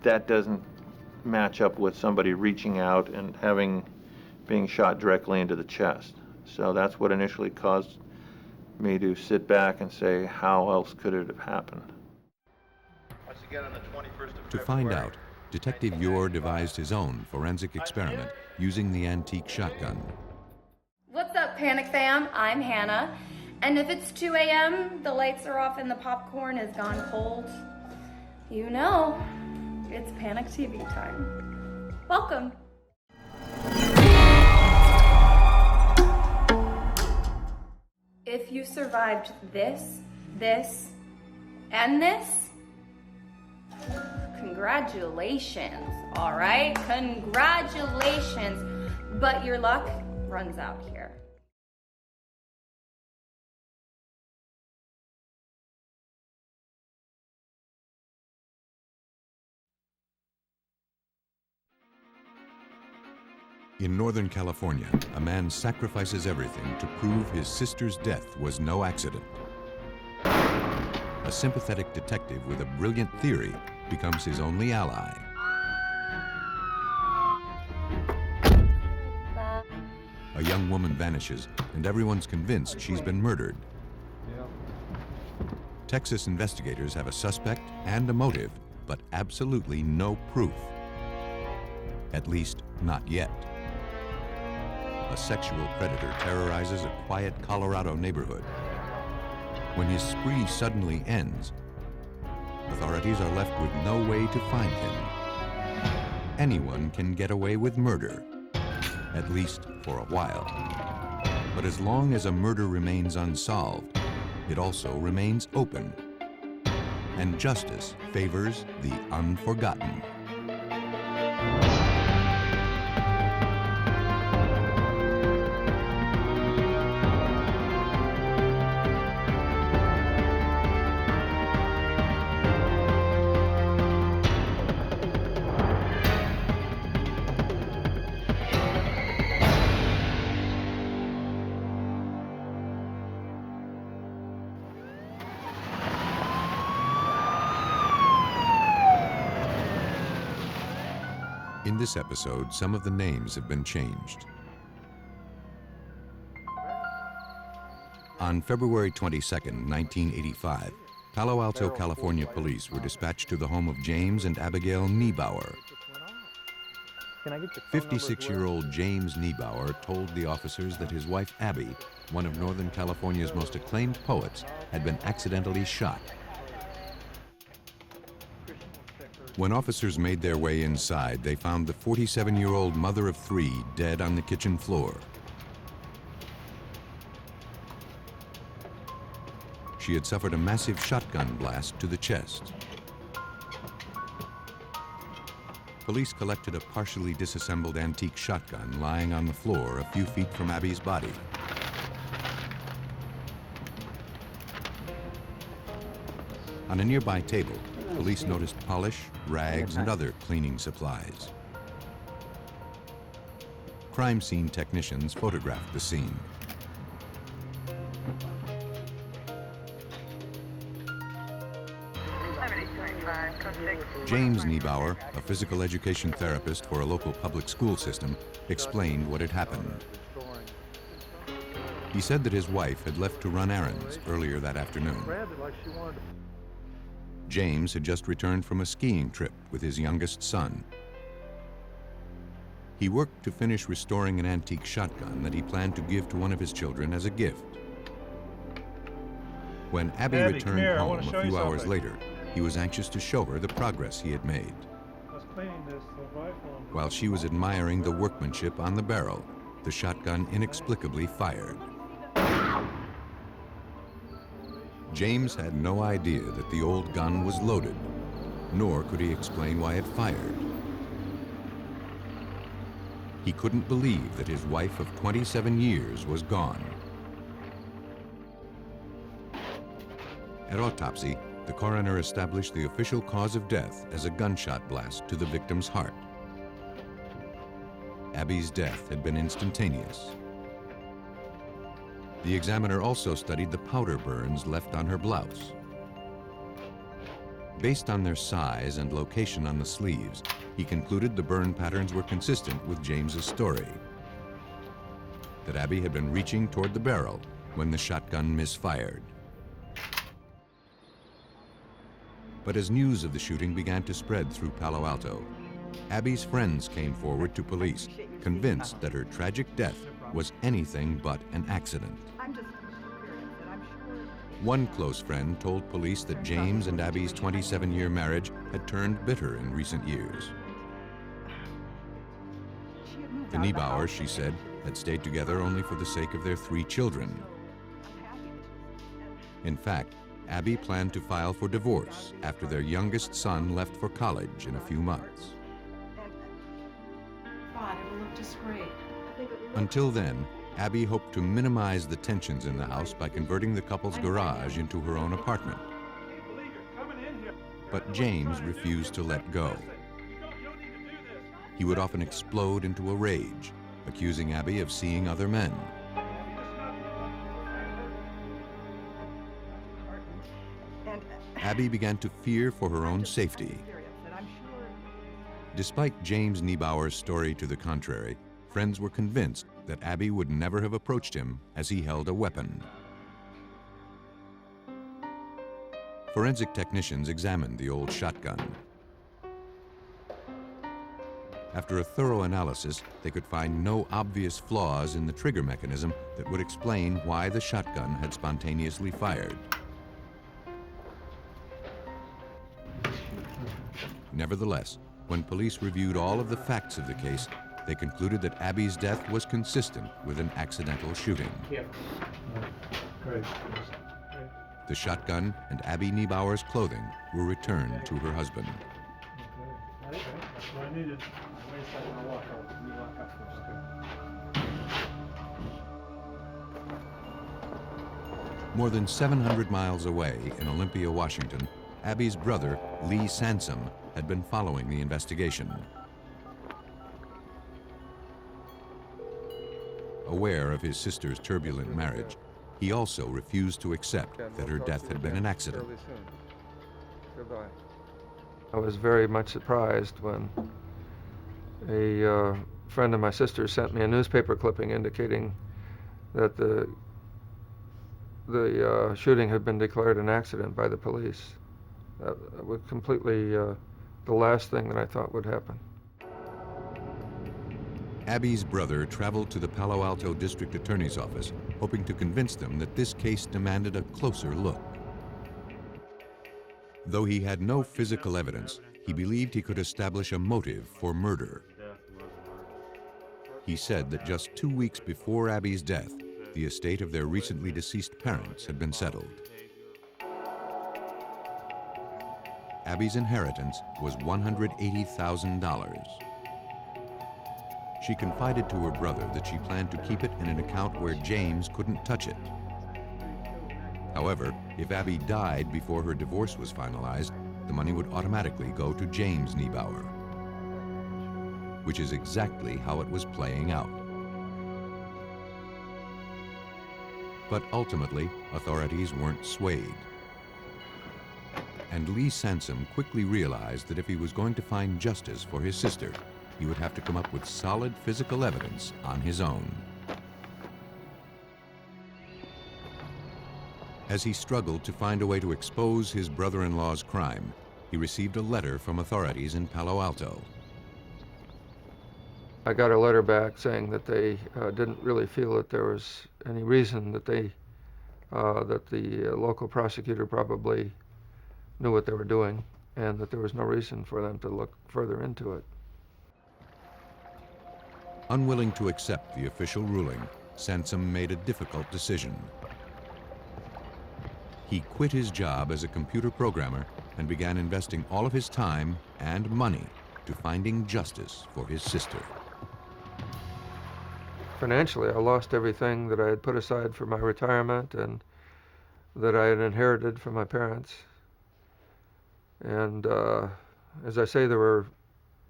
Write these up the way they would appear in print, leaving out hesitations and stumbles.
that doesn't match up with somebody reaching out and being shot directly into the chest. So that's what initially caused me to sit back and say, how else could it have happened? Once again, on the 21st of To find out, Detective 𝐂𝐿 devised his own forensic experiment using the antique shotgun. What's up, Panic Fam? I'm Hannah. And if it's 2 a.m., the lights are off and the popcorn is gone cold, you know, it's Panic TV time. Welcome. If you survived this, and this, congratulations, all right? Congratulations, but your luck runs out here. In Northern California, a man sacrifices everything to prove his sister's death was no accident. A sympathetic detective with a brilliant theory becomes his only ally. A young woman vanishes, and everyone's convinced she's been murdered. Texas investigators have a suspect and a motive, but absolutely no proof. At least, not yet. A sexual predator terrorizes a quiet Colorado neighborhood. When his spree suddenly ends, authorities are left with no way to find him. Anyone can get away with murder, at least for a while. But as long as a murder remains unsolved, it also remains open. And justice favors the unforgotten. In this episode, some of the names have been changed. On February 22, 1985, Palo Alto, California police were dispatched to the home of James and Abigail Nebauer. 56-year-old James Nebauer told the officers that his wife Abby, one of Northern California's most acclaimed poets, had been accidentally shot. When officers made their way inside, they found the 47-year-old mother of three dead on the kitchen floor. She had suffered a massive shotgun blast to the chest. Police collected a partially disassembled antique shotgun lying on the floor a few feet from Abby's body. On a nearby table, police noticed polish, rags, and other cleaning supplies. Crime scene technicians photographed the scene. James Nebauer, a physical education therapist for a local public school system, explained what had happened. He said that his wife had left to run errands earlier that afternoon. James had just returned from a skiing trip with his youngest son. He worked to finish restoring an antique shotgun that he planned to give to one of his children as a gift. When Abby returned home a few hours later, he was anxious to show her the progress he had made. While she was admiring the workmanship on the barrel, the shotgun inexplicably fired. James had no idea that the old gun was loaded, nor could he explain why it fired. He couldn't believe that his wife of 27 years was gone. At autopsy, the coroner established the official cause of death as a gunshot blast to the victim's heart. Abby's death had been instantaneous. The examiner also studied the powder burns left on her blouse. Based on their size and location on the sleeves, he concluded the burn patterns were consistent with James's story, that Abby had been reaching toward the barrel when the shotgun misfired. But as news of the shooting began to spread through Palo Alto, Abby's friends came forward to police, convinced that her tragic death was anything but an accident. One close friend told police that James and Abby's 27-year marriage had turned bitter in recent years. The Nebauers, she said, had stayed together only for the sake of their 3 children. In fact, Abby planned to file for divorce after their youngest son left for college in a few months. God, it will look just great. Until then, Abby hoped to minimize the tensions in the house by converting the couple's garage into her own apartment. But James refused to let go. He would often explode into a rage, accusing Abby of seeing other men. Abby began to fear for her own safety. Despite James Nebauer's story to the contrary, friends were convinced that Abby would never have approached him as he held a weapon. Forensic technicians examined the old shotgun. After a thorough analysis, they could find no obvious flaws in the trigger mechanism that would explain why the shotgun had spontaneously fired. Nevertheless, when police reviewed all of the facts of the case, they concluded that Abby's death was consistent with an accidental shooting. The shotgun and Abby Nebauer's clothing were returned to her husband. More than 700 miles away in Olympia, Washington, Abby's brother, Lee Sansom, had been following the investigation. Aware of his sister's turbulent marriage, he also refused to accept that her death had been an accident. I was very much surprised when a friend of my sister's sent me a newspaper clipping indicating that the shooting had been declared an accident by the police. That was completely the last thing that I thought would happen. Abby's brother traveled to the Palo Alto District Attorney's office, hoping to convince them that this case demanded a closer look. Though he had no physical evidence, he believed he could establish a motive for murder. He said that just 2 weeks before Abby's death, the estate of their recently deceased parents had been settled. Abby's inheritance was $180,000. She confided to her brother that she planned to keep it in an account where James couldn't touch it. However, if Abby died before her divorce was finalized, the money would automatically go to James Nebauer, which is exactly how it was playing out. But ultimately, authorities weren't swayed. And Lee Sansom quickly realized that if he was going to find justice for his sister, he would have to come up with solid physical evidence on his own. As he struggled to find a way to expose his brother-in-law's crime, he received a letter from authorities in Palo Alto. I got a letter back saying that they didn't really feel that there was any reason that the local prosecutor probably knew what they were doing, and that there was no reason for them to look further into it. Unwilling to accept the official ruling, Sansom made a difficult decision. He quit his job as a computer programmer and began investing all of his time and money to finding justice for his sister. Financially, I lost everything that I had put aside for my retirement and that I had inherited from my parents. And as I say, there were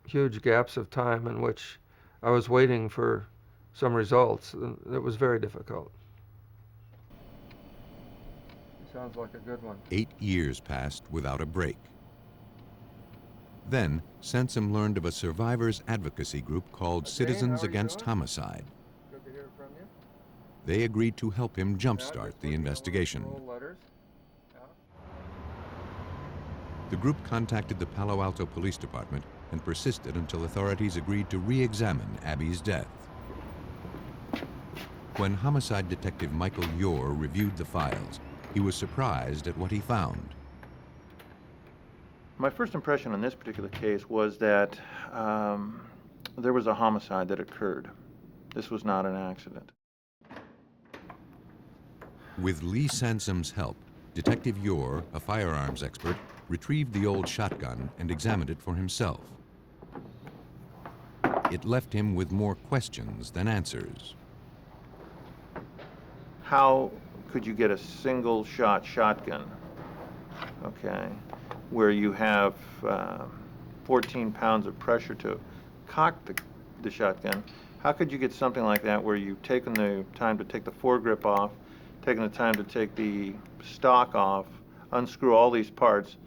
huge gaps of time in which I was waiting for some results. It was very difficult. Sounds like a good one. 8 years passed without a break. Then, Sansom learned of a survivors advocacy group called Citizens Against Homicide. Good to hear from you. They agreed to help him jumpstart the investigation. The group contacted the Palo Alto Police Department and persisted until authorities agreed to re-examine Abby's death. When homicide detective Michael Yore reviewed the files, he was surprised at what he found. My first impression on this particular case was that there was a homicide that occurred. This was not an accident. With Lee Sansom's help, Detective Yore, a firearms expert, retrieved the old shotgun and examined it for himself. It left him with more questions than answers. How could you get a single shot shotgun, okay, where you have 14 pounds of pressure to cock the shotgun? How could you get something like that where you've taken the time to take the foregrip off, taken the time to take the stock off, unscrew all these parts,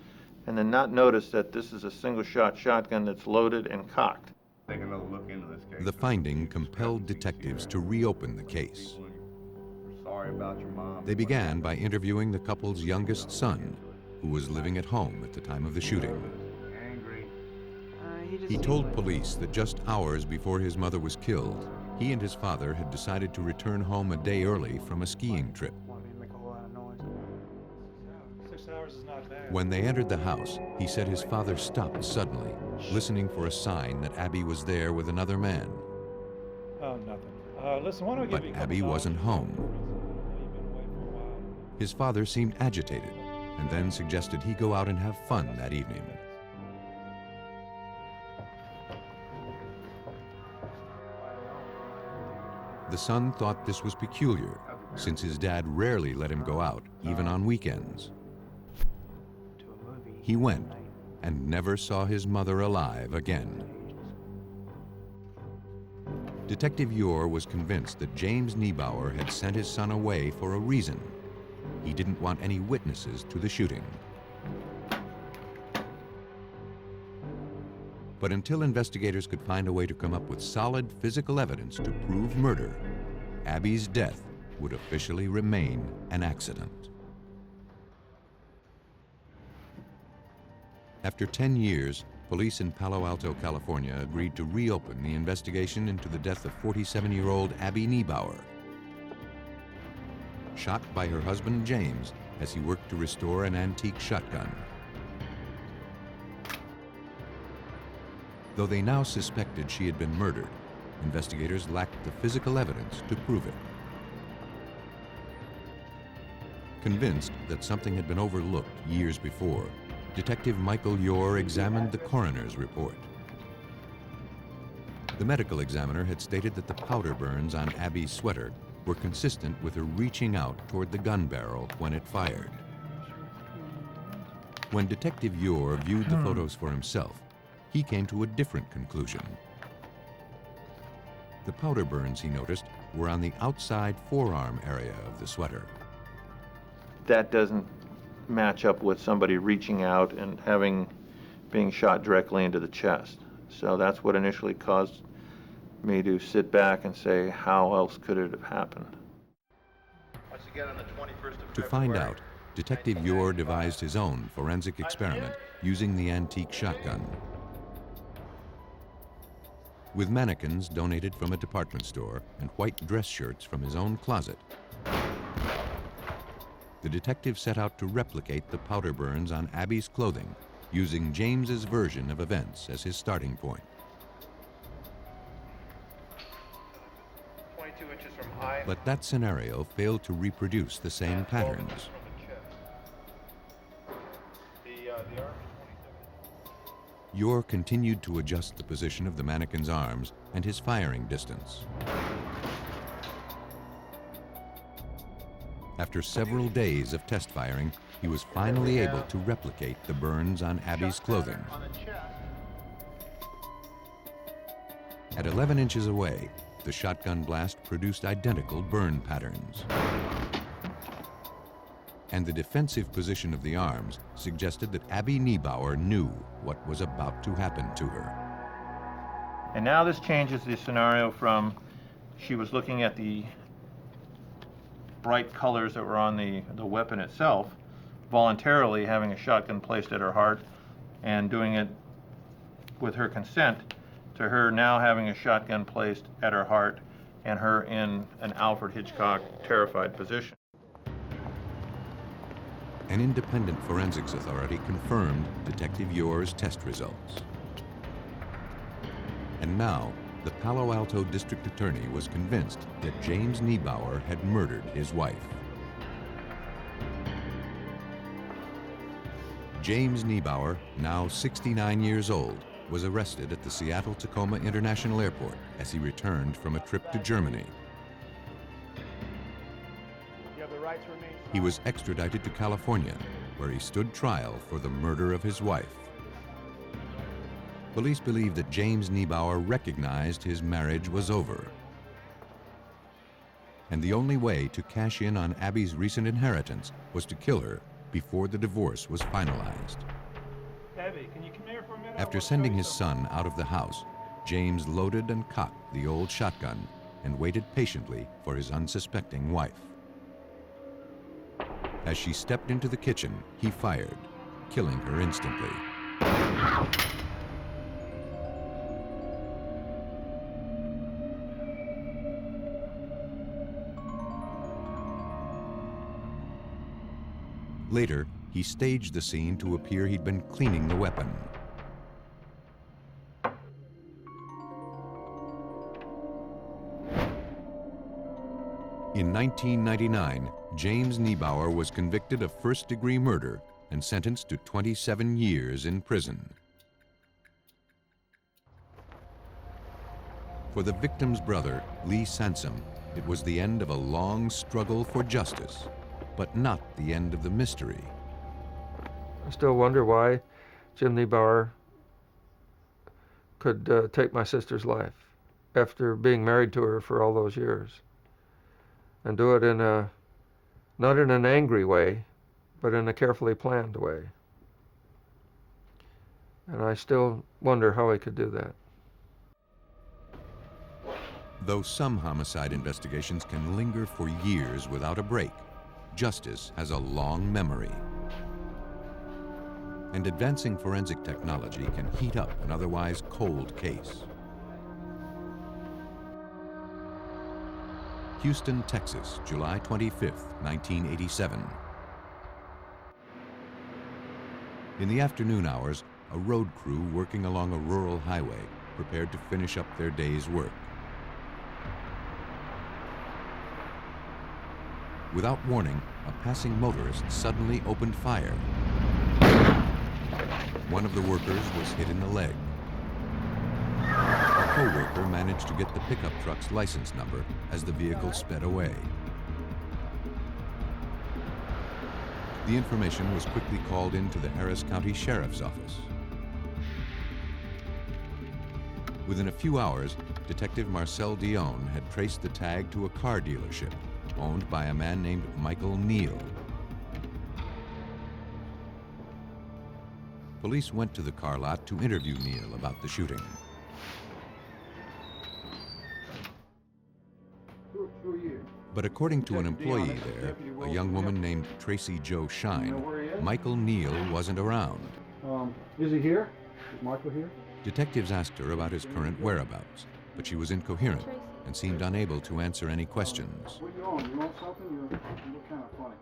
and then not notice that this is a single shot shotgun that's loaded and cocked? Taking another look into this case. The finding compelled detectives to reopen the case. Sorry about your mom. They began by interviewing the couple's youngest son, who was living at home at the time of the shooting. Angry. He told police that just hours before his mother was killed, he and his father had decided to return home a day early from a skiing trip. When they entered the house, he said his father stopped suddenly, listening for a sign that Abby was there with another man. Oh, nothing. Listen, why don't I But give you a couple Abby wasn't home. You've been away for a while. His father seemed agitated and then suggested he go out and have fun that evening. The son thought this was peculiar, since his dad rarely let him go out, even on weekends. He went and never saw his mother alive again. Detective Yore was convinced that James Nebauer had sent his son away for a reason. He didn't want any witnesses to the shooting. But until investigators could find a way to come up with solid physical evidence to prove murder, Abby's death would officially remain an accident. After 10 years, police in Palo Alto, California agreed to reopen the investigation into the death of 47-year-old Abby Nebauer, shot by her husband James as he worked to restore an antique shotgun. Though they now suspected she had been murdered, investigators lacked the physical evidence to prove it. Convinced that something had been overlooked years before, Detective Michael Yore examined the coroner's report. The medical examiner had stated that the powder burns on Abby's sweater were consistent with her reaching out toward the gun barrel when it fired. When Detective Yore viewed the photos for himself, he came to a different conclusion. The powder burns, he noticed, were on the outside forearm area of the sweater. That doesn't match up with somebody reaching out and being shot directly into the chest. So that's what initially caused me to sit back and say, how else could it have happened? Once again, on the 21st of To find out, Detective Yore devised his own forensic experiment using the antique shotgun. With mannequins donated from a department store and white dress shirts from his own closet, the detective set out to replicate the powder burns on Abby's clothing, using James's version of events as his starting point. 22 inches from eye. But that scenario failed to reproduce the same patterns. The arm is 27. Yore continued to adjust the position of the mannequin's arms and his firing distance. After several days of test firing, he was finally able to replicate the burns on Abby's clothing. On the chest. At 11 inches away, the shotgun blast produced identical burn patterns. and the defensive position of the arms suggested that Abby Nebauer knew what was about to happen to her. And now this changes the scenario from she was looking at the bright colors that were on the weapon itself, voluntarily having a shotgun placed at her heart and doing it with her consent, to her now having a shotgun placed at her heart and her in an Alfred Hitchcock terrified position. An independent forensics authority confirmed Detective Yor's test results. And now, the Palo Alto District Attorney was convinced that James Nebauer had murdered his wife. James Nebauer, now 69 years old, was arrested at the Seattle-Tacoma International Airport as he returned from a trip to Germany. He was extradited to California, where he stood trial for the murder of his wife. Police believe that James Nebauer recognized his marriage was over. And the only way to cash in on Abby's recent inheritance was to kill her before the divorce was finalized. Abby, can you come here for a minute? After sending his son out of the house, James loaded and cocked the old shotgun and waited patiently for his unsuspecting wife. As she stepped into the kitchen, he fired, killing her instantly. Later, he staged the scene to appear he'd been cleaning the weapon. In 1999, James Nebauer was convicted of first-degree murder and sentenced to 27 years in prison. For the victim's brother, Lee Sansom, it was the end of a long struggle for justice, but not the end of the mystery. I still wonder why Jim Nebauer could take my sister's life after being married to her for all those years, and do it in not in an angry way, but in a carefully planned way. And I still wonder how he could do that. Though some homicide investigations can linger for years without a break, justice has a long memory. And advancing forensic technology can heat up an otherwise cold case. Houston, Texas, July 25th, 1987. In the afternoon hours, a road crew working along a rural highway prepared to finish up their day's work. Without warning, a passing motorist suddenly opened fire. One of the workers was hit in the leg. A co-worker managed to get the pickup truck's license number as the vehicle sped away. The information was quickly called into the Harris County Sheriff's Office. Within a few hours, Detective Marcel Dion had traced the tag to a car dealership owned by a man named Michael Neal. Police went to the car lot to interview Neal about the shooting. But according to an employee there, a young woman named Tracy Shine, Michael Neal wasn't around. Is he here? Is Michael here? Detectives asked her about his current whereabouts, but she was incoherent and seemed unable to answer any questions. What you on? You want something? You look kind of funny.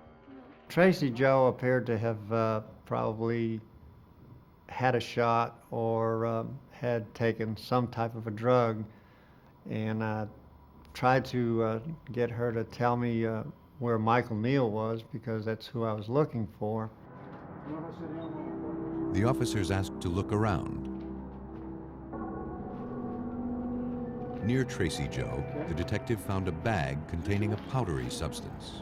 Tracy Joe appeared to have probably had a shot or had taken some type of a drug, and I tried to get her to tell me where Michael Neal was, because that's who I was looking for. The officers asked to look around. Near Tracy Joe, the detective found a bag containing a powdery substance.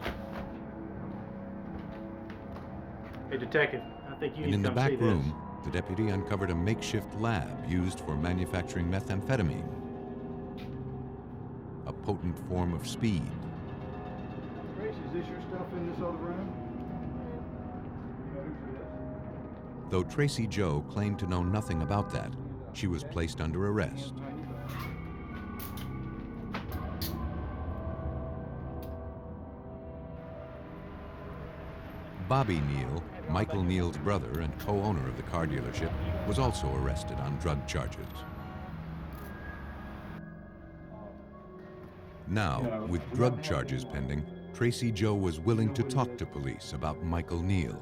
Hey, detective, I think you And need in to the come see back room, the deputy uncovered a makeshift lab used for manufacturing methamphetamine, a potent form of speed. Tracy, is this your stuff in this other room? Though Tracy Jo claimed to know nothing about that, she was placed under arrest. Bobby Neal, Michael Neal's brother and co-owner of the car dealership, was also arrested on drug charges. Now, with drug charges pending, Tracy Jo was willing to talk to police about Michael Neal.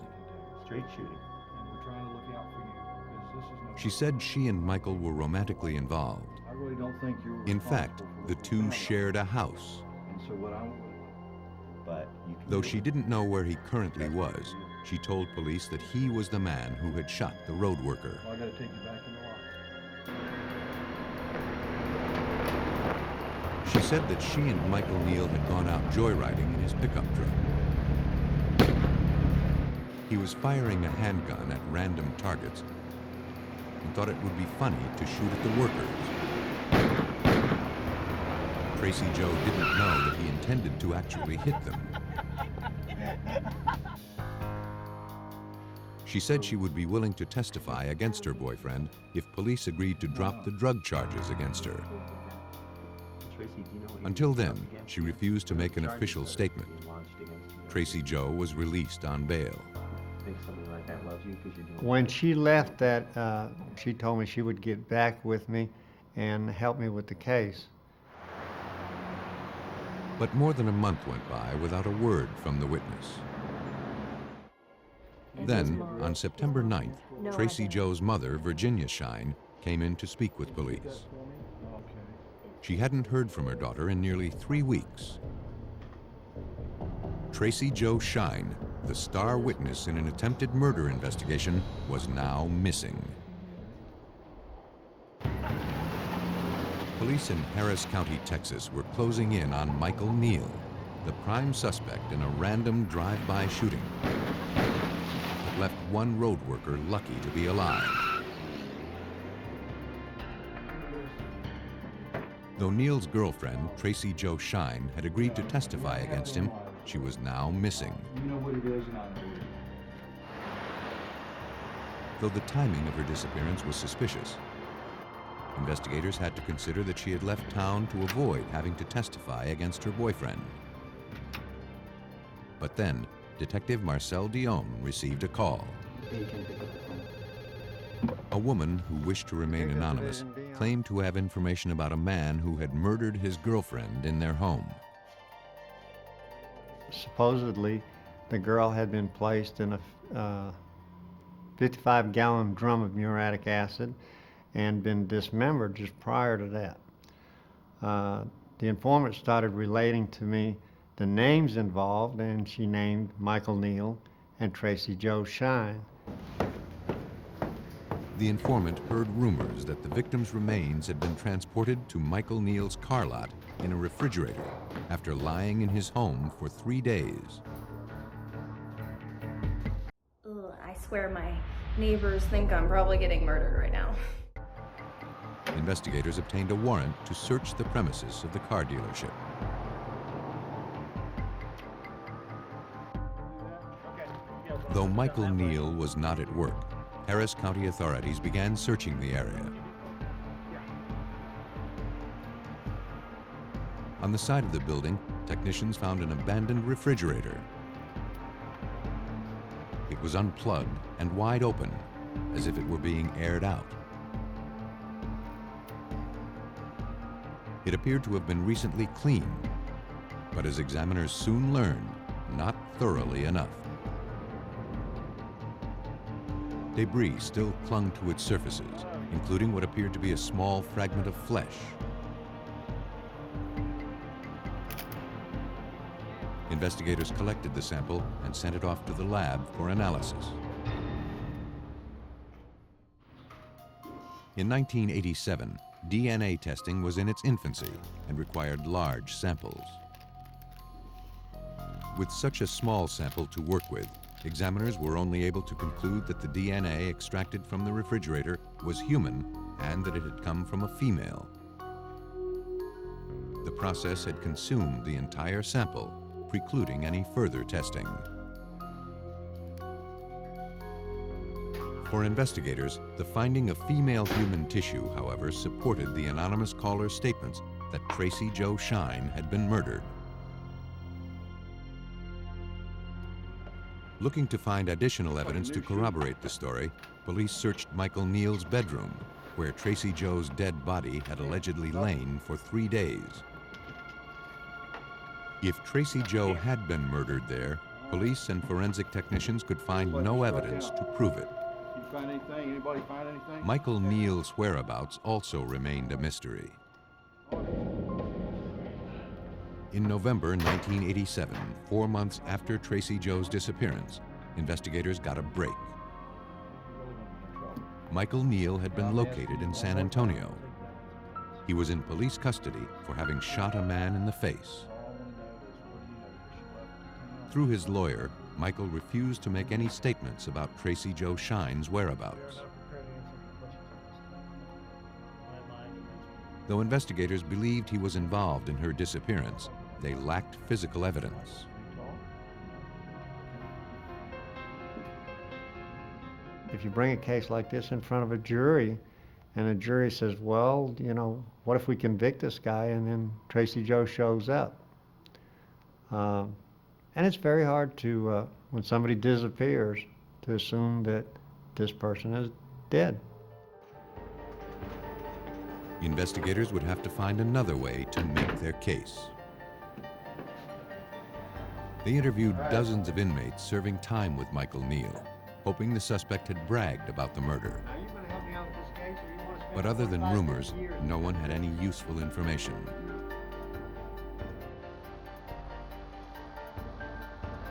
Straight shooting. And we're trying to look out for you, because this is no... She said she and Michael were romantically involved. I really don't think you're In fact, the two shared a house. And so what I... But you can... Though she didn't know where he currently was, she told police that he was the man who had shot the road worker. Well, I gotta take you back in the lot. She said that she and Michael Neal had gone out joyriding in his pickup truck. He was firing a handgun at random targets and thought it would be funny to shoot at the workers. Tracy Jo didn't know that he intended to actually hit them. She said she would be willing to testify against her boyfriend if police agreed to drop the drug charges against her. Until then, she refused to make an official statement. Tracy Jo was released on bail. When she left that, she told me she would get back with me and help me with the case. But more than a month went by without a word from the witness. Then, on September 9th, Tracy Jo's mother, Virginia Shine, came in to speak with police. She hadn't heard from her daughter in nearly 3 weeks. Tracy Jo Shine, the star witness in an attempted murder investigation, was now missing. Police in Harris County, Texas were closing in on Michael Neal, the prime suspect in a random drive-by shooting that left one road worker lucky to be alive. Though Neal's girlfriend, Tracy Jo Shine, had agreed to testify against him, she was now missing. You know what it is, and I know it. Though the timing of her disappearance was suspicious, investigators had to consider that she had left town to avoid having to testify against her boyfriend. But then, Detective Marcel Dion received a call. A woman who wished to remain anonymous claimed to have information about a man who had murdered his girlfriend in their home. Supposedly, the girl had been placed in a 55-gallon drum of muriatic acid and been dismembered just prior to that. The informant started relating to me the names involved, and she named Michael Neal and Tracy Jo Shine. The informant heard rumors that the victim's remains had been transported to Michael Neal's car lot in a refrigerator after lying in his home for 3 days. Ugh, I swear my neighbors think I'm probably getting murdered right now. Investigators obtained a warrant to search the premises of the car dealership. Though Michael Neal was not at work, Harris County authorities began searching the area. On the side of the building, technicians found an abandoned refrigerator. It was unplugged and wide open, as if it were being aired out. It appeared to have been recently cleaned, but as examiners soon learned, not thoroughly enough. Debris still clung to its surfaces, including what appeared to be a small fragment of flesh. Investigators collected the sample and sent it off to the lab for analysis. In 1987, DNA testing was in its infancy and required large samples. With such a small sample to work with, examiners were only able to conclude that the DNA extracted from the refrigerator was human and that it had come from a female. The process had consumed the entire sample, precluding any further testing. For investigators, the finding of female human tissue, however, supported the anonymous caller's statements that Tracy Jo Shine had been murdered. Looking to find additional evidence to corroborate the story, police searched Michael Neal's bedroom, where Tracy Jo's dead body had allegedly lain for 3 days. If Tracy Jo had been murdered there, police and forensic technicians could find no evidence to prove it. You find anything? Anybody find anything? Michael Neal's whereabouts also remained a mystery. In November 1987, 4 months after Tracy Jo's disappearance, investigators got a break. Michael Neal had been located in San Antonio. He was in police custody for having shot a man in the face. Through his lawyer, Michael refused to make any statements about Tracy Jo Shine's whereabouts. Though investigators believed he was involved in her disappearance, they lacked physical evidence. If you bring a case like this in front of a jury, and a jury says, well, you know, what if we convict this guy and then Tracy Jo shows up? And it's very hard to, when somebody disappears, to assume that this person is dead. Investigators would have to find another way to make their case. They interviewed dozens of inmates serving time with Michael Neal, hoping the suspect had bragged about the murder. But other than rumors, no one had any useful information.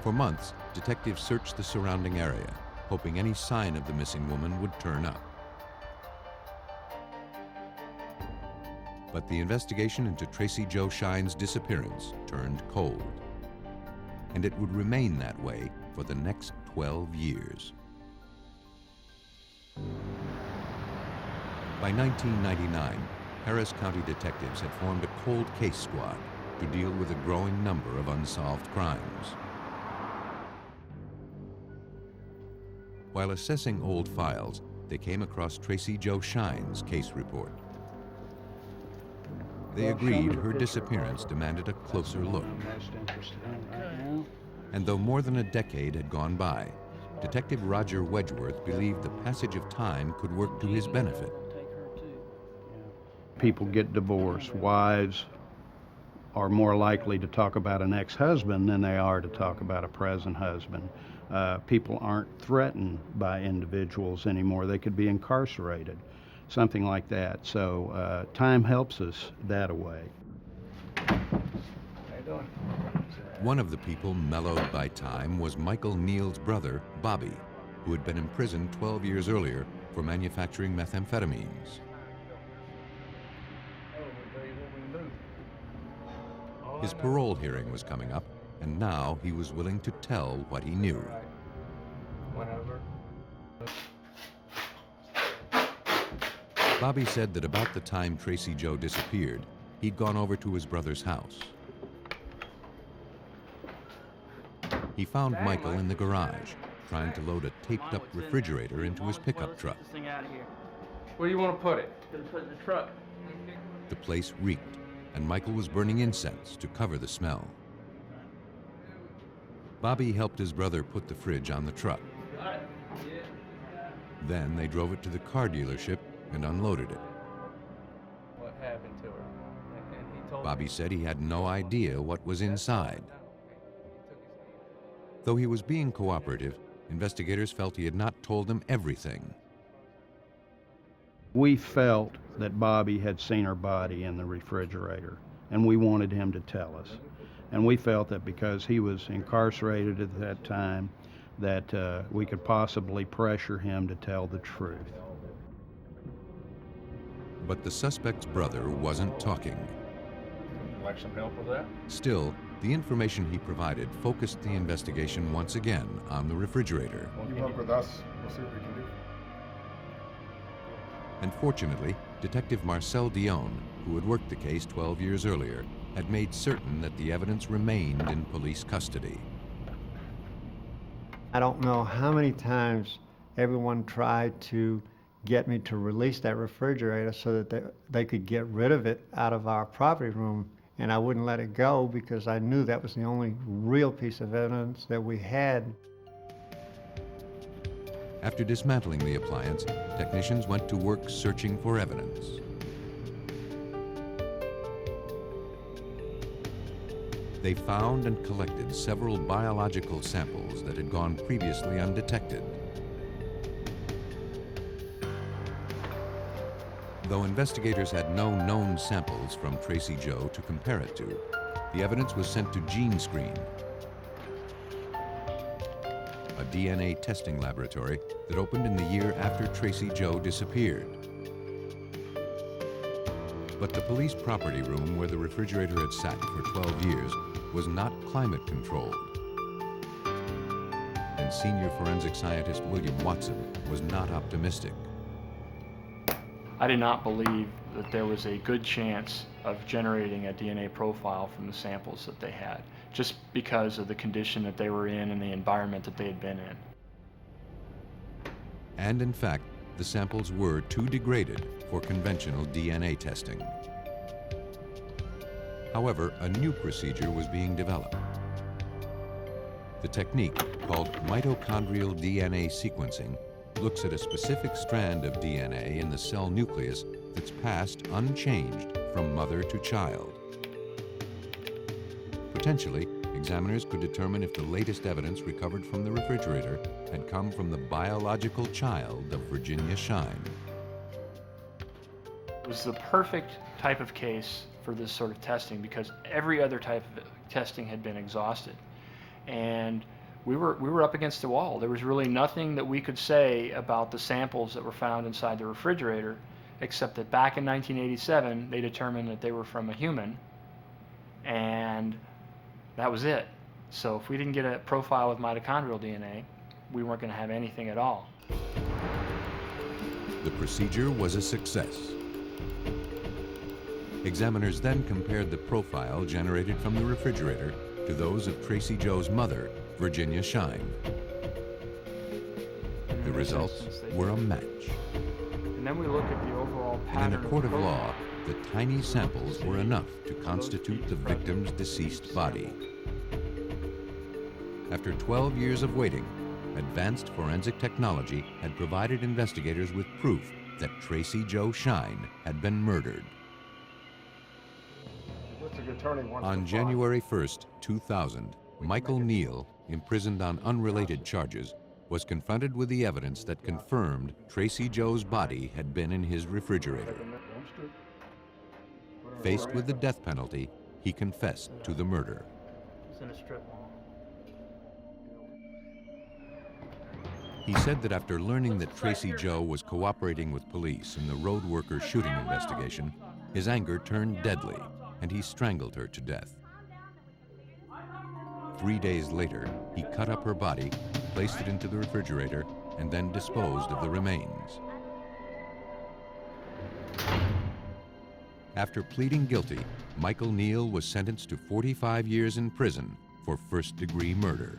For months, detectives searched the surrounding area, hoping any sign of the missing woman would turn up. But the investigation into Tracy Jo Shine's disappearance turned cold. And it would remain that way for the next 12 years. By 1999, Harris County detectives had formed a cold case squad to deal with a growing number of unsolved crimes. While assessing old files, they came across Tracy Jo Shine's case report. They agreed her disappearance demanded a closer look. And though more than a decade had gone by, Detective Roger Wedgeworth believed the passage of time could work to his benefit. People get divorced. Wives are more likely to talk about an ex-husband than they are to talk about a present husband. People aren't threatened by individuals anymore. They could be incarcerated, something like that. So time helps us that way. One of the people mellowed by time was Michael Neal's brother, Bobby, who had been imprisoned 12 years earlier for manufacturing methamphetamines. His parole hearing was coming up, and now he was willing to tell what he knew. Bobby said that about the time Tracy Jo disappeared, he'd gone over to his brother's house. He found Michael in the garage, trying to load a taped-up refrigerator into his pickup truck. Where do you want to put it? Gonna put it in the truck. The place reeked, and Michael was burning incense to cover the smell. Bobby helped his brother put the fridge on the truck. Then they drove it to the car dealership and unloaded it. What happened to her? Bobby said he had no idea what was inside. Though he was being cooperative, investigators felt he had not told them everything. We felt that Bobby had seen her body in the refrigerator, and we wanted him to tell us. And we felt that because he was incarcerated at that time, that we could possibly pressure him to tell the truth. But the suspect's brother wasn't talking. Like some help with that? Still, the information he provided focused the investigation once again on the refrigerator. You work with us, we'll see what we can do. And fortunately, Detective Marcel Dion, who had worked the case 12 years earlier, had made certain that the evidence remained in police custody. I don't know how many times everyone tried to get me to release that refrigerator so that they could get rid of it out of our property room. And I wouldn't let it go because I knew that was the only real piece of evidence that we had. After dismantling the appliance, technicians went to work searching for evidence. They found and collected several biological samples that had gone previously undetected. Though investigators had no known samples from Tracy Jo to compare it to, the evidence was sent to GeneScreen, a DNA testing laboratory that opened in the year after Tracy Jo disappeared. But the police property room where the refrigerator had sat for 12 years was not climate controlled. And senior forensic scientist William Watson was not optimistic. I did not believe that there was a good chance of generating a DNA profile from the samples that they had, just because of the condition that they were in and the environment that they had been in. And in fact, the samples were too degraded for conventional DNA testing. However, a new procedure was being developed. The technique, called mitochondrial DNA sequencing, looks at a specific strand of DNA in the cell nucleus that's passed unchanged from mother to child. Potentially, examiners could determine if the latest evidence recovered from the refrigerator had come from the biological child of Virginia Shine. It was the perfect type of case for this sort of testing because every other type of testing had been exhausted. And we were up against the wall. There was really nothing that we could say about the samples that were found inside the refrigerator, except that back in 1987, they determined that they were from a human, and that was it. So if we didn't get a profile with mitochondrial DNA, we weren't going to have anything at all. The procedure was a success. Examiners then compared the profile generated from the refrigerator to those of Tracy Jo's mother, Virginia Shine. The results were a match. And then we look at the overall pattern. And in a court of law, the tiny samples were enough to constitute the victim's deceased body. After 12 years of waiting, advanced forensic technology had provided investigators with proof that Tracy Jo Shine had been murdered. On January 1st, 2000, Michael Neal, imprisoned on unrelated charges, was confronted with the evidence that confirmed Tracy Jo's body had been in his refrigerator. Faced with the death penalty, he confessed to the murder. It's in a strip mall. He said that after learning that Tracy Jo was cooperating with police in the road worker shooting investigation, his anger turned deadly, and he strangled her to death. 3 days later, he cut up her body, placed it into the refrigerator, and then disposed of the remains. After pleading guilty, Michael Neal was sentenced to 45 years in prison for first-degree murder.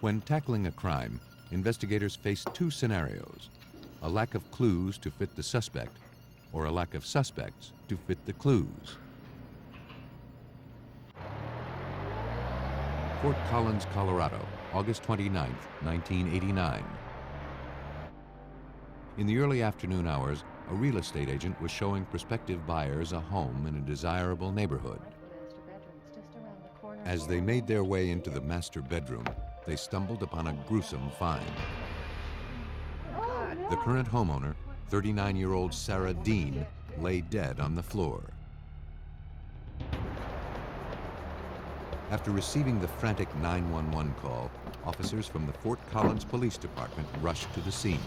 When tackling a crime, investigators faced two scenarios: a lack of clues to fit the suspect, or a lack of suspects to fit the clues. Fort Collins, Colorado, August 29, 1989. In the early afternoon hours, a real estate agent was showing prospective buyers a home in a desirable neighborhood. As they made their way into the master bedroom, they stumbled upon a gruesome find. The current homeowner, 39-year-old Sarah Dean, lay dead on the floor. After receiving the frantic 911 call, officers from the Fort Collins Police Department rushed to the scene.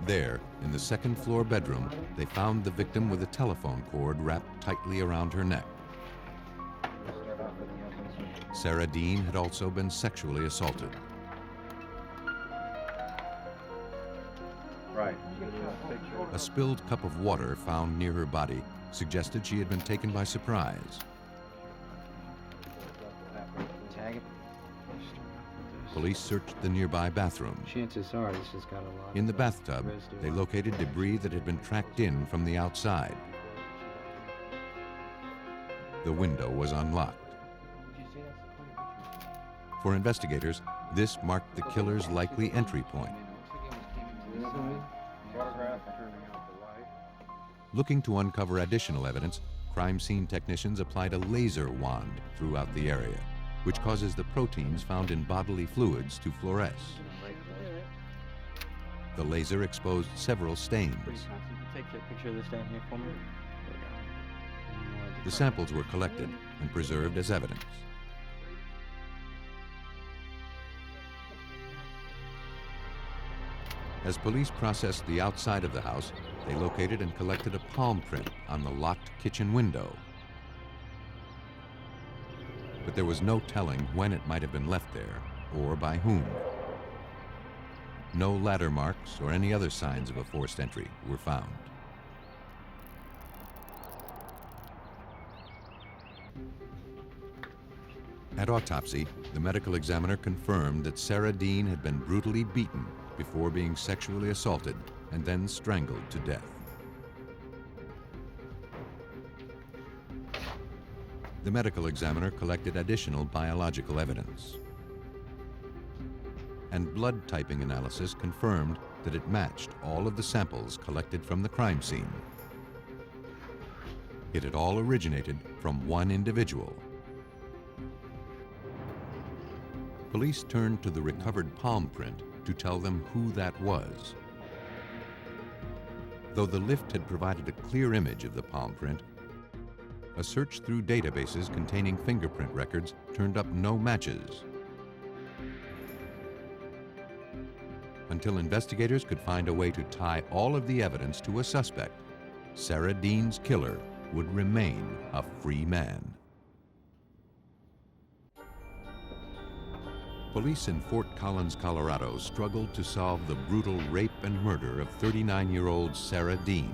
There, in the second-floor bedroom, they found the victim with a telephone cord wrapped tightly around her neck. Sarah Dean had also been sexually assaulted. Right. right. A spilled cup of water found near her body suggested she had been taken by surprise. Tag it. Police searched the nearby bathroom. Chances are this has got a lot. In the bathtub, they located debris that had been tracked in from the outside. The window was unlocked. For investigators, this marked the killer's likely entry point. Looking to uncover additional evidence, crime scene technicians applied a laser wand throughout the area, which causes the proteins found in bodily fluids to fluoresce. The laser exposed several stains. Take a picture of this down here for me. The samples were collected and preserved as evidence. As police processed the outside of the house, they located and collected a palm print on the locked kitchen window. But there was no telling when it might have been left there or by whom. No ladder marks or any other signs of a forced entry were found. At autopsy, the medical examiner confirmed that Sarah Dean had been brutally beaten before being sexually assaulted and then strangled to death. The medical examiner collected additional biological evidence. And blood typing analysis confirmed that it matched all of the samples collected from the crime scene. It had all originated from one individual. Police turned to the recovered palm print to tell them who that was. Though the lift had provided a clear image of the palm print, a search through databases containing fingerprint records turned up no matches. Until investigators could find a way to tie all of the evidence to a suspect, Sarah Dean's killer would remain a free man. Police in Fort Collins, Colorado struggled to solve the brutal rape and murder of 39-year-old Sarah Dean.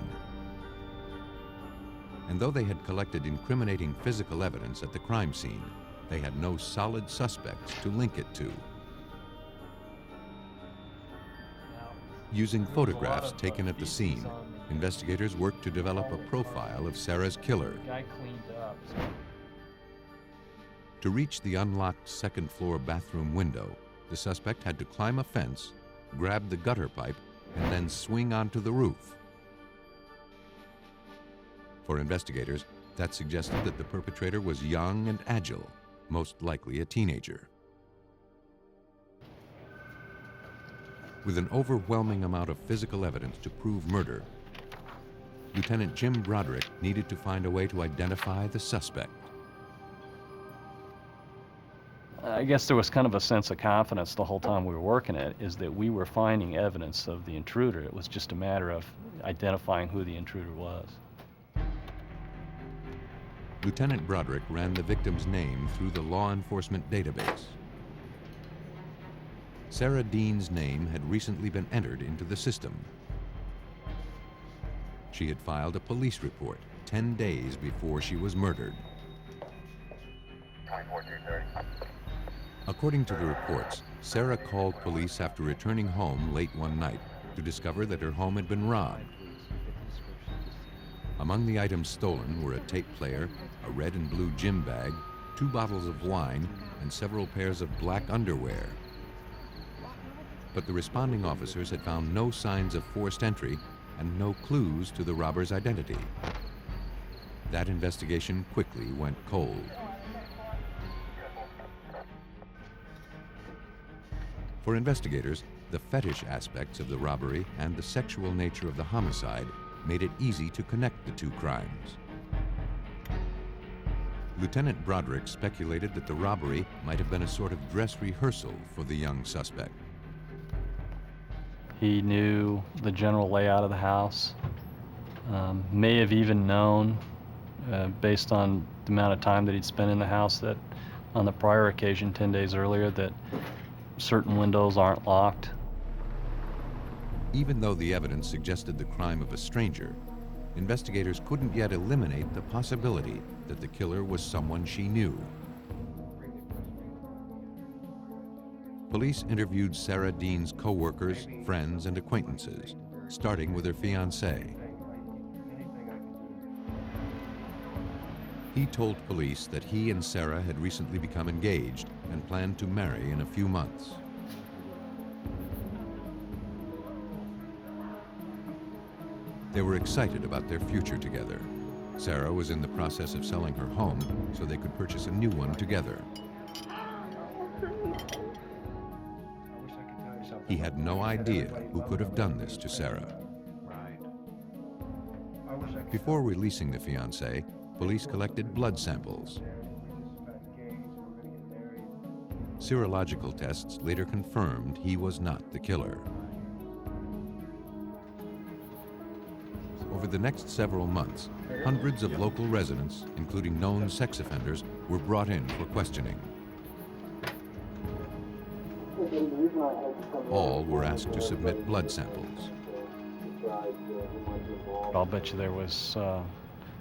And though they had collected incriminating physical evidence at the crime scene, they had no solid suspects to link it to. Using photographs taken at the scene, investigators worked to develop a profile of Sarah's killer. To reach the unlocked second-floor bathroom window, the suspect had to climb a fence, grab the gutter pipe, and then swing onto the roof. For investigators, that suggested that the perpetrator was young and agile, most likely a teenager. With an overwhelming amount of physical evidence to prove murder, Lieutenant Jim Broderick needed to find a way to identify the suspect. I guess there was kind of a sense of confidence the whole time we were working it, is that we were finding evidence of the intruder. It was just a matter of identifying who the intruder was. Lieutenant Broderick ran the victim's name through the law enforcement database. Sarah Dean's name had recently been entered into the system. She had filed a police report 10 days before she was murdered. 24-330. According to the reports, Sarah called police after returning home late one night to discover that her home had been robbed. Among the items stolen were a tape player, a red and blue gym bag, 2 bottles of wine, and several pairs of black underwear. But the responding officers had found no signs of forced entry and no clues to the robber's identity. That investigation quickly went cold. For investigators, the fetish aspects of the robbery and the sexual nature of the homicide made it easy to connect the two crimes. Lieutenant Broderick speculated that the robbery might have been a sort of dress rehearsal for the young suspect. He knew the general layout of the house, may have even known, based on the amount of time that he'd spent in the house, that on the prior occasion, 10 days earlier, that certain windows aren't locked. Even though the evidence suggested the crime of a stranger, investigators couldn't yet eliminate the possibility that the killer was someone she knew. Police interviewed Sarah Dean's co-workers, friends, and acquaintances, starting with her fiancé. He told police that he and Sarah had recently become engaged and planned to marry in a few months. They were excited about their future together. Sarah was in the process of selling her home so they could purchase a new one together. He had no idea who could have done this to Sarah. Before releasing the fiancé, police collected blood samples. Serological tests later confirmed he was not the killer. Over the next several months, hundreds of local residents, including known sex offenders, were brought in for questioning. All were asked to submit blood samples. I'll bet you there was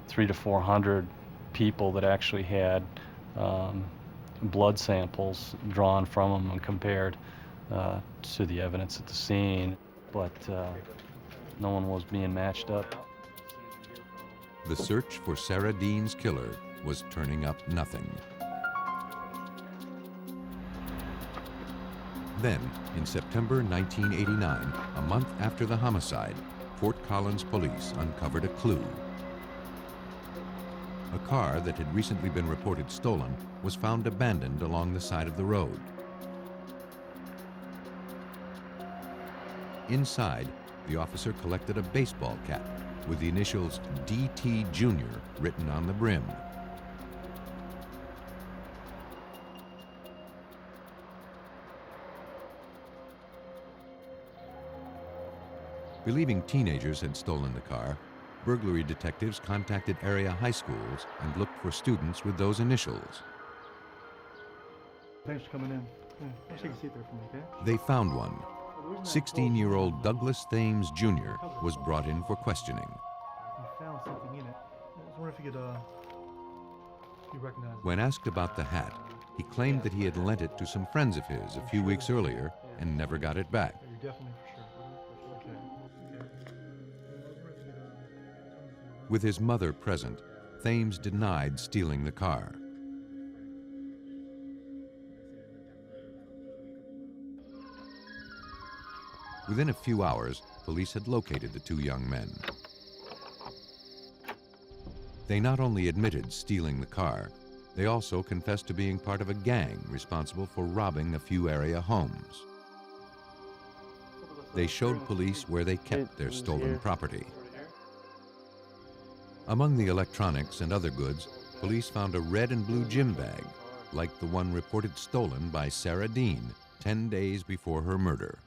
300 to 400 people that actually had blood samples drawn from them and compared to the evidence at the scene, but no one was being matched up. The search for Sarah Dean's killer was turning up nothing. Then, in September 1989, a month after the homicide, Fort Collins police uncovered a clue. A car that had recently been reported stolen was found abandoned along the side of the road. Inside, the officer collected a baseball cap with the initials DT Jr. written on the brim. Believing teenagers had stolen the car, burglary detectives contacted area high schools and looked for students with those initials. Thanks for coming in. I'll take a seat there for me, okay? They found one. 16-year-old Douglas Thames Jr. was brought in for questioning. We found something in it. I was wondering if you recognize it. When asked about the hat, he claimed that he had lent it to some friends of his a few weeks earlier and never got it back. You're definitely for sure. Okay. With his mother present, Thames denied stealing the car. Within a few hours, police had located the two young men. They not only admitted stealing the car, they also confessed to being part of a gang responsible for robbing a few area homes. They showed police where they kept their stolen property. Among the electronics and other goods, police found a red and blue gym bag, like the one reported stolen by Sarah Dean 10 days before her murder.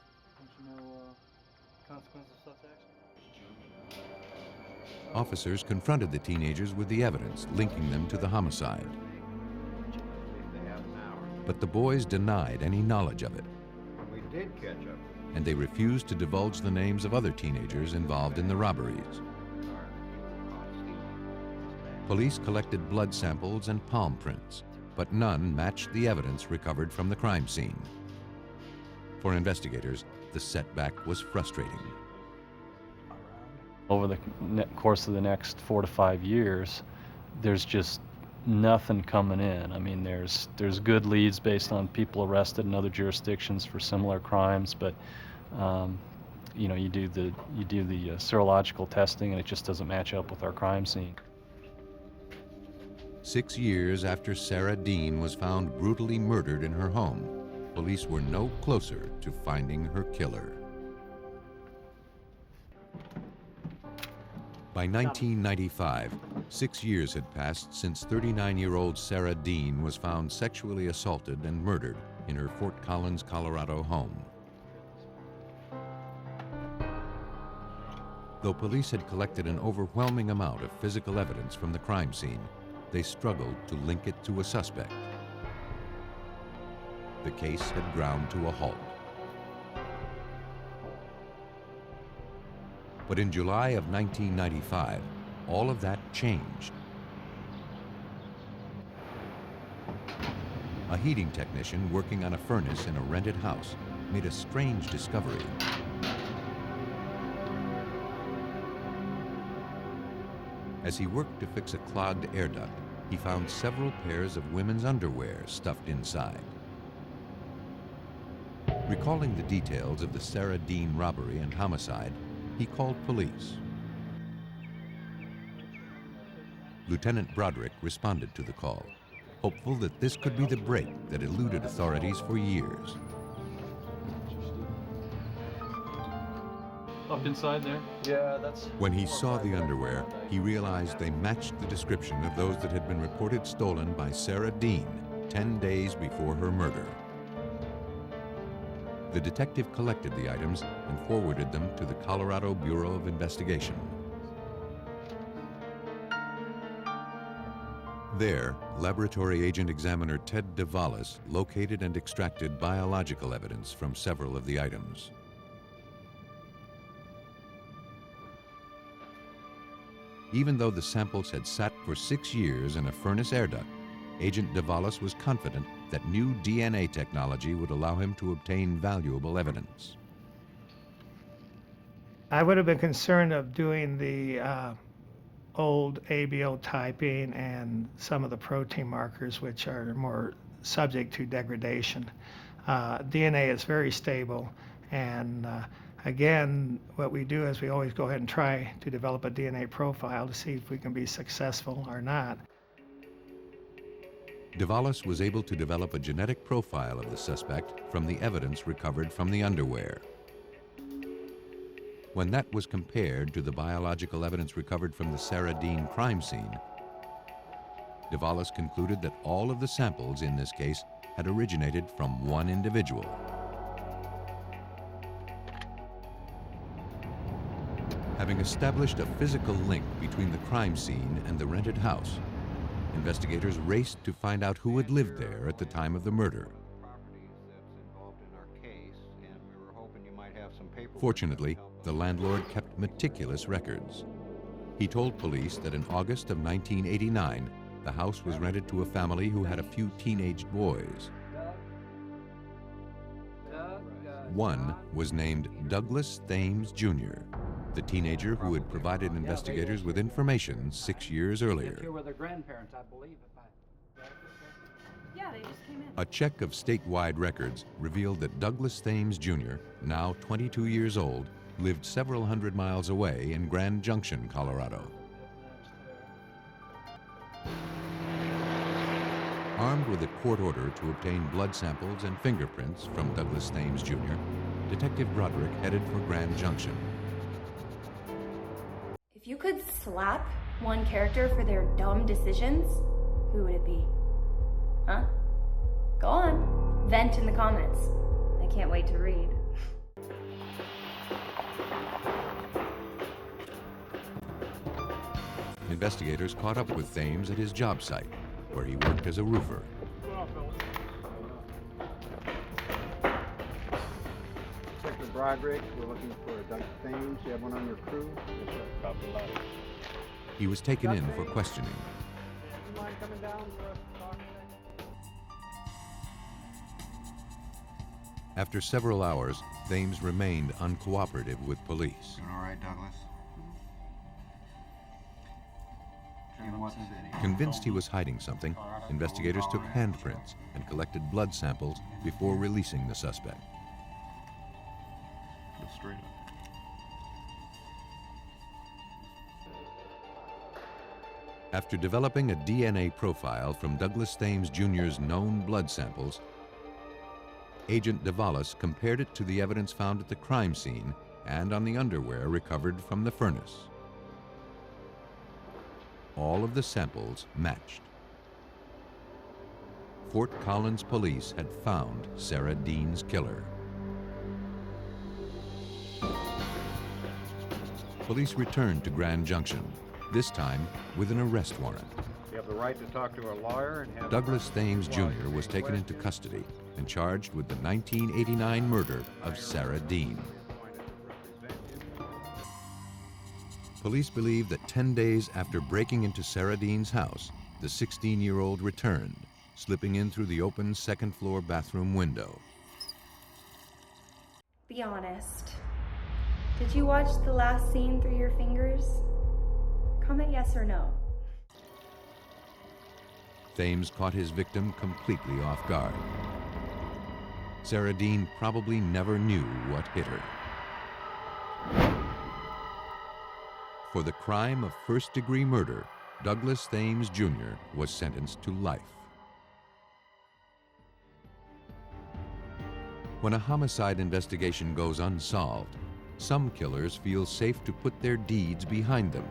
Officers confronted the teenagers with the evidence linking them to the homicide. But the boys denied any knowledge of it. We did catch up. And they refused to divulge the names of other teenagers involved in the robberies. Police collected blood samples and palm prints, but none matched the evidence recovered from the crime scene. For investigators, the setback was frustrating. Over the course of the next 4 to 5 years, there's just nothing coming in. I mean, there's good leads based on people arrested in other jurisdictions for similar crimes, but you know, you do the serological testing, and it just doesn't match up with our crime scene. 6 years after Sarah Dean was found brutally murdered in her home, police were no closer to finding her killer. By 1995, 6 years had passed since 39-year-old Sarah Dean was found sexually assaulted and murdered in her Fort Collins, Colorado home. Though police had collected an overwhelming amount of physical evidence from the crime scene, they struggled to link it to a suspect. The case had ground to a halt. But in July of 1995, all of that changed. A heating technician working on a furnace in a rented house made a strange discovery. As he worked to fix a clogged air duct, he found several pairs of women's underwear stuffed inside. Recalling the details of the Sarah Dean robbery and homicide, he called police. Lieutenant Broderick responded to the call, hopeful that this could be the break that eluded authorities for years. Up inside there? Yeah, that's... When he saw the underwear, he realized they matched the description of those that had been reported stolen by Sarah Dean 10 days before her murder. The detective collected the items and forwarded them to the Colorado Bureau of Investigation. There, Laboratory Agent Examiner Ted DeValis located and extracted biological evidence from several of the items. Even though the samples had sat for 6 years in a furnace air duct, Agent DeValis was confident that new DNA technology would allow him to obtain valuable evidence. I would have been concerned of doing the old ABO typing and some of the protein markers, which are more subject to degradation. DNA is very stable, and again, what we do is we always go ahead and try to develop a DNA profile to see if we can be successful or not. DeValis was able to develop a genetic profile of the suspect from the evidence recovered from the underwear. When that was compared to the biological evidence recovered from the Sarah Dean crime scene, DeValis concluded that all of the samples in this case had originated from one individual. Having established a physical link between the crime scene and the rented house, investigators raced to find out who had lived there at the time of the murder. Fortunately, the landlord kept meticulous records. He told police that in August of 1989, the house was rented to a family who had a few teenage boys. One was named Douglas Thames Jr., the teenager who had provided investigators with information 6 years earlier. Here were their grandparents, I believe. Yeah, they just came in. A check of statewide records revealed that Douglas Thames Jr., now 22 years old, lived several hundred miles away in Grand Junction, Colorado. Armed with a court order to obtain blood samples and fingerprints from Douglas Thames Jr., Detective Broderick headed for Grand Junction. If you could slap one character for their dumb decisions, who would it be? Huh? Go on. Vent in the comments. I can't wait to read. Investigators caught up with Thames at his job site, where he worked as a roofer. Detective Broderick, we're looking for a Doug Thames. You have one on your crew? Yes, sir. Copy that. He was taken in for questioning. You mind coming down for us to talk today? After several hours, Thames remained uncooperative with police. Doing all right, Douglas? In what city? Convinced he was hiding something, investigators took handprints and collected blood samples before releasing the suspect. Go straight up. After developing a DNA profile from Douglas Thames Jr.'s known blood samples, Agent DeValis compared it to the evidence found at the crime scene and on the underwear recovered from the furnace. All of the samples matched. Fort Collins police had found Sarah Dean's killer. Police returned to Grand Junction, this time with an arrest warrant. You have the right to talk to a lawyer and have... Douglas Thames Jr. was taken into custody and charged with the 1989 murder of Sarah Dean. Police believe that 10 days after breaking into Sarah Dean's house, the 16-year-old returned, slipping in through the open second-floor bathroom window. Be honest. Did you watch the last scene through your fingers? Comment yes or no. Thames caught his victim completely off guard. Sarah Dean probably never knew what hit her. For the crime of first-degree murder, Douglas Thames Jr. was sentenced to life. When a homicide investigation goes unsolved, some killers feel safe to put their deeds behind them.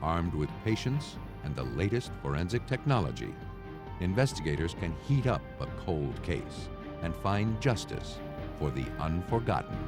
Armed with patience and the latest forensic technology, investigators can heat up a cold case and find justice for the unforgotten.